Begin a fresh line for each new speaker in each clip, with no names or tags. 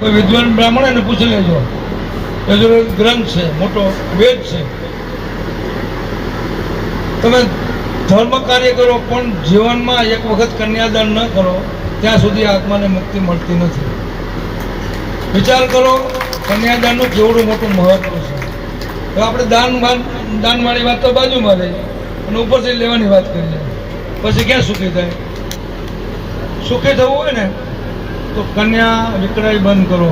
કોઈ વિદ્વાન બ્રાહ્મણ એને પૂછી લેજો. યજુર્વેદ ગ્રંથ છે, મોટો વેદ છે. તમે ધર્મ કાર્ય કરો પણ જીવનમાં એક વખત કન્યાદાન ન કરો ત્યાં સુધી આત્માને મુક્તિ મળતી નથી. વિચાર કરો કન્યાદાનનું કેવડું મોટું મહત્વ છે. હવે આપણે દાનવાળી વાત તો બાજુમાં રહી અને ઉપરથી લેવાની વાત કરીએ, પછી ક્યાં સુખી થાય? સુખી થવું હોય ને તો કન્યા વિક્રય બંધ કરો.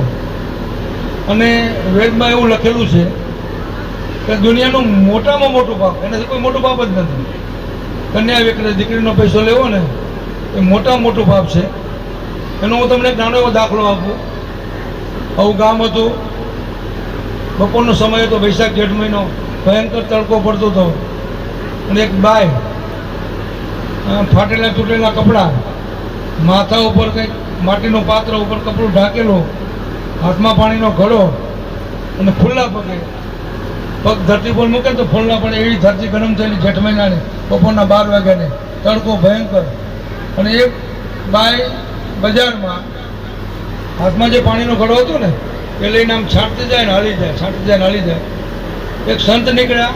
અને વેદમાં એવું લખેલું છે કે દુનિયાનું મોટામાં મોટું પાપ, એનાથી કોઈ મોટું પાપ જ નથી. કન્યા વિક્રય, દીકરીનો પૈસો લેવો ને એ મોટામાં મોટું પાપ છે. એનો હું તમને એક નાનો એવો દાખલો આપું. આવું ગામ હતું, બપોરનો સમય હતો, વૈશાખ જેઠ મહિનો, ભયંકર તડકો પડતો હતો. અને એક બાય ફાટેલા તૂટેલા કપડાં, માથા ઉપર કંઈક માટીનું પાત્ર ઉપર કપડું ઢાંકેલું, હાથમાં પાણીનો ઘડો અને ખુલ્લા પગે, પગ ધરતી પર મૂકે તો ફૂલના પડે એવી ધરતી ગરમ થયેલી જેઠ મહિનાની બપોરના 12 વાગ્યાને, તડકો ભયંકર. અને એક બાય બજારમાં હાથમાં જે પાણીનો ઘડો હતો ને એ લઈને આમ છાંટતી જાય ને હાલી જાય, છાંટતી જાય ને હાલી જાય. એક સંત નીકળ્યા.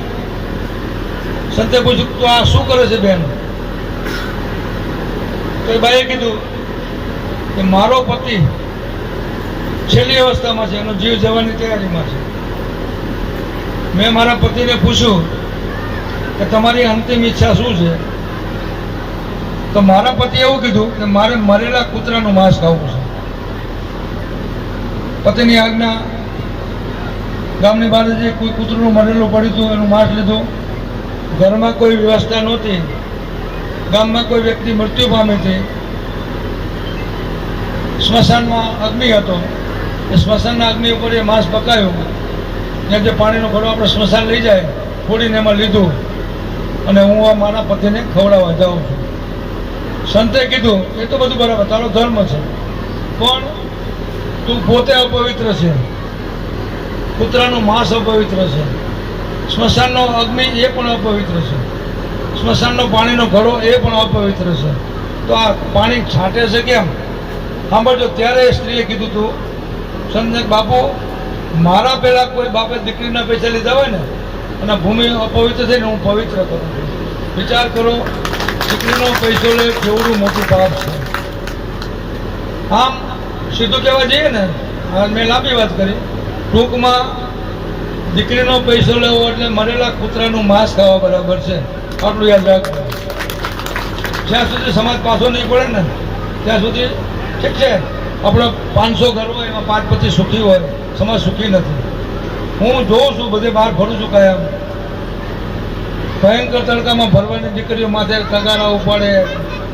સંતે પૂછ્યું, તું આ શું કરે છે બેન? તો એ બાઈએ કીધું કે મારો પતિ છેલ્લી અવસ્થામાં છે, એનો જીવ જવાની તૈયારીમાં છે. મેં મારા પતિને પૂછ્યું કે તમારી અંતિમ ઈચ્છા શું છે? તો મારા પતિએ એવું કીધું કે મારે મરેલા કૂતરાનું માંસ ખાવું છે. પતિની આજ્ઞા, ગામની બહાર જે કોઈ કૂતરું મરેલું પડ્યું હતું એનું માંસ લીધું. ઘરમાં કોઈ વ્યવસ્થા નહોતી, ગામમાં કોઈ વ્યક્તિ મૃત્યુ પામી હતી, સ્મશાનમાં અગ્નિ હતો, એ સ્મશાનના અગ્નિ ઉપર એ માંસ પકાયું. ત્યાં જે પાણીનો ઘડો આપણે સ્મશાન લઈ જાય, ફોડીને એમાં લીધું અને હું આ મારા પતિને ખવડાવવા જાઉં છું. સંતે કીધું એ તો બધું બરાબર, તારો ધર્મ છે, પણ તું પોતે અપવિત્ર છે, કૂતરાનું માંસ અપવિત્ર છે, સ્મશાનનો અગ્નિ એ પણ અપવિત્ર છે, સ્મશાનનો પાણીનો ઘડો એ પણ અપવિત્ર છે. તો આ પાણી છાંટે છે કેમ? સાંભળજો. ત્યારે સ્ત્રીએ કીધું તું સંત બાપુ, મારા પહેલા કોઈ બાપે દીકરીના પૈસા લીધા હોય ને અને ભૂમિ અપવિત્ર થઈને હું પવિત્ર કરું છું. વિચાર કરો, દીકરીનો પૈસો લે કેવડું મોટું પાપ છે. આમ સીધું કહેવા જઈએ ને, મેં લાંબી વાત કરી, ટૂંકમાં દીકરીનો પૈસો લેવો એટલે મરેલા કૂતરાનું માંસ ખાવા બરાબર છે. આટલું યાદ રાખજો. જ્યાં સુધી સમાજ પાછો નહીં પડે ને ત્યાં સુધી ઠીક છે. આપણે 500 ઘર હોય એમાં 5-25 સુખી હોય, સમાજ સુખી નથી. હું જોઉં છું, બધે બહાર ફરું છું કાયમ. ભયંકર તડકામાં ભરવાની દીકરીઓ માથે તગારા ઉપાડે,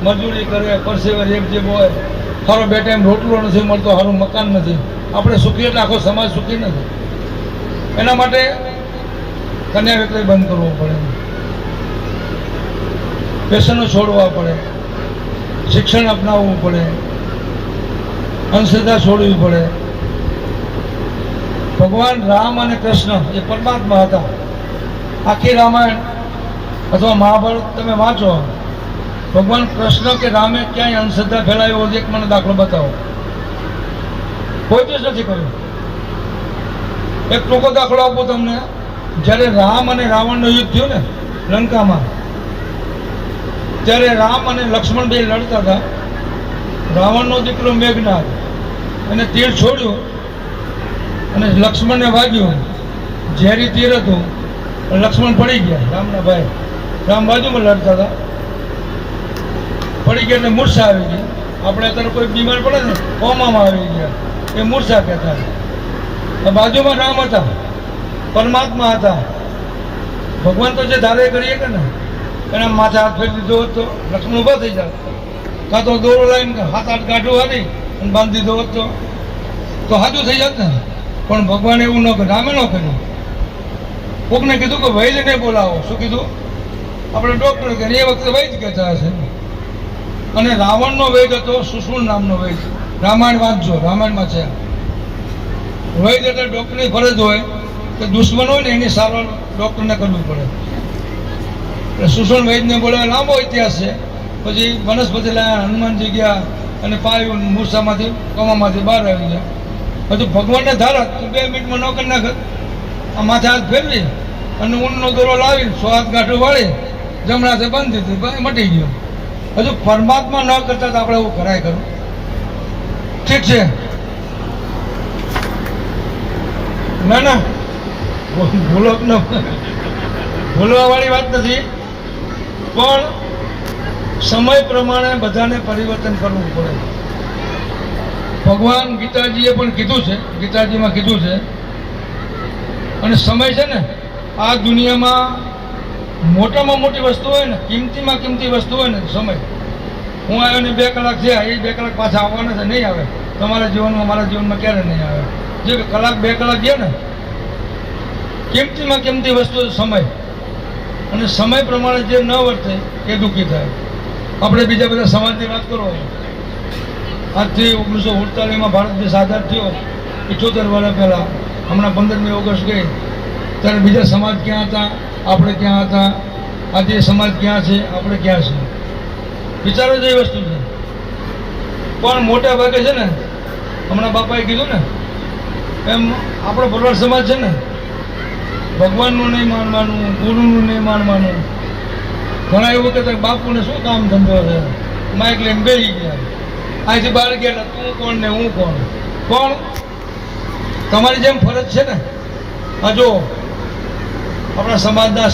મજૂરી કરે, પરસેવર એક જેબ હોય, સારો 2 ટાઈમ રોટલો નથી મળતો, સારું મકાન નથી. આપણે સુખી એટલે આખો સમાજ સુખી નથી. એના માટે કન્યા વિક્રય બંધ કરવો પડે, વ્યસનો છોડવા પડે, શિક્ષણ અપનાવવું પડે, અંધશ્રદ્ધા છોડવી પડે. ભગવાન રામ અને કૃષ્ણ એ પરમાત્મા હતા. આખી રામાયણ અથવા મહાભારત તમે વાંચો, ભગવાન કૃષ્ણ કે રામે ક્યાંય અંધશ્રદ્ધા ફેલાવ્યો એક મને દાખલો બતાવો. કોઈ દિવસ નથી કર્યો. એક ટૂંકો દાખલો આપો તમને. જ્યારે રામ અને રાવણનું યુદ્ધ થયું ને લંકામાં, ત્યારે રામ અને લક્ષ્મણ બે લડતા હતા. રાવણનો દીકરો મેઘનાદ એને તીર છોડ્યું અને લક્ષ્મણને વાગ્યું. ઝેરી તીર હતું, લક્ષ્મણ પડી ગયા. રામના ભાઈ રામ બાજુમાં લડતા હતા, પડી ગયા એટલે મૂર્છા આવી ગઈ. આપણે અત્યારે કોઈ બીમાર પડે ને કોમામાં આવી ગયા, એ મૂર્છા કહેતા. બાજુમાં રામ હતા, પરમાત્મા હતા. ભગવાન તો જે ધારે કરીએ કે ને એના માથે હાથ ફેરી દીધો હોત તો લક્ષ્મણ ઊભા થઈ જાય, કાં તો દોરો લાવીને 7-8 ગાંઠો હારી અને બાંધી દીધો હોત તો સાચું થઈ જાત ને. પણ ભગવાન એવું ન કર્યું, રામે ન કર્યું. કોકને કીધું કે વૈદ્યને બોલાવો. શું કીધું? આપણે ડૉક્ટર કે એ વખતે વૈદ્ય કહેતા હશે. અને રાવણનો વૈદ્ય હતો સુશૂળ નામનો વૈદ્ય. રામાયણ વાંચજો, રામાયણમાં છે. વૈદ્ય એટલે ડૉક્ટરની ફરજ હોય કે દુશ્મન હોય ને એની સારવાર ડૉક્ટરને કરવી પડે. એટલે સુશૂળ વૈદ્યને બોલાવે. લાંબો ઇતિહાસ છે. પછી વનસ્પતિ લાયા, હનુમાનજી ગયા અને પાયું મૂર્છામાંથી કમામાંથી બહાર આવી ગયા. હજુ ભગવાનને ધારત તું 2 મિનિટમાં ન કરી નાખત. આ માથે હાથ ફેરવી અને ઊનનો દોરો લાવી 100 હાથ ગાંઠો વાળી જમણાથી બંધ દીધી ભાઈ મટી ગયો. હજુ પરમાત્મા ન કરતા તો આપણે એવું કરાય કરું. ઠીક છે, ના ના ભૂલવા વાળી વાત નથી, પણ સમય પ્રમાણે બધાને પરિવર્તન કરવું પડે. ભગવાન ગીતાજીએ પણ કીધું છે, ગીતાજીમાં કીધું છે. અને સમય છે ને આ દુનિયામાં મોટામાં મોટી વસ્તુ હોય ને, કિંમતીમાં કિંમતી વસ્તુ હોય ને સમય. હું આવ્યો ને 2 કલાક થયા, એ 2 કલાક પાછા આવવાના છે, નહીં આવે તમારા જીવનમાં, મારા જીવનમાં ક્યારે નહીં આવે. જે કલાક 2 કલાક ગયા ને, કિંમતીમાં કિંમતી વસ્તુ સમય. અને સમય પ્રમાણે જે ન વર્તે એ દુઃખી થાય. આપણે બીજા બધા સમાજની વાત કરો, આજથી 1948માં ભારત દેશ આઝાદ થયો, 75 વર્ષ પહેલાં, હમણાં 15મી ઓગસ્ટ ગઈ, ત્યારે બીજા સમાજ ક્યાં હતા, આપણે ક્યાં હતા, આજે સમાજ ક્યાં છે, આપણે ક્યાં છે. વિચારો જેવી વસ્તુ છે. પણ મોટા ભાગે છે ને, હમણાં બાપાએ કીધું ને એમ, આપણો ભરવાડ સમાજ છે ને, ભગવાનનું નહીં માનવાનું, ગુરુનું નહીં માનવાનું. ઘણા એવું કહેતા બાપુને શું કામ ધંધો છે, માઇક લઈને બેસી ગયા, અહીંથી બહાર ગયા, તું કોણ ને હું કોણ. પણ તમારી જેમ ફરજ છે ને, આ જો આપણા સમાજના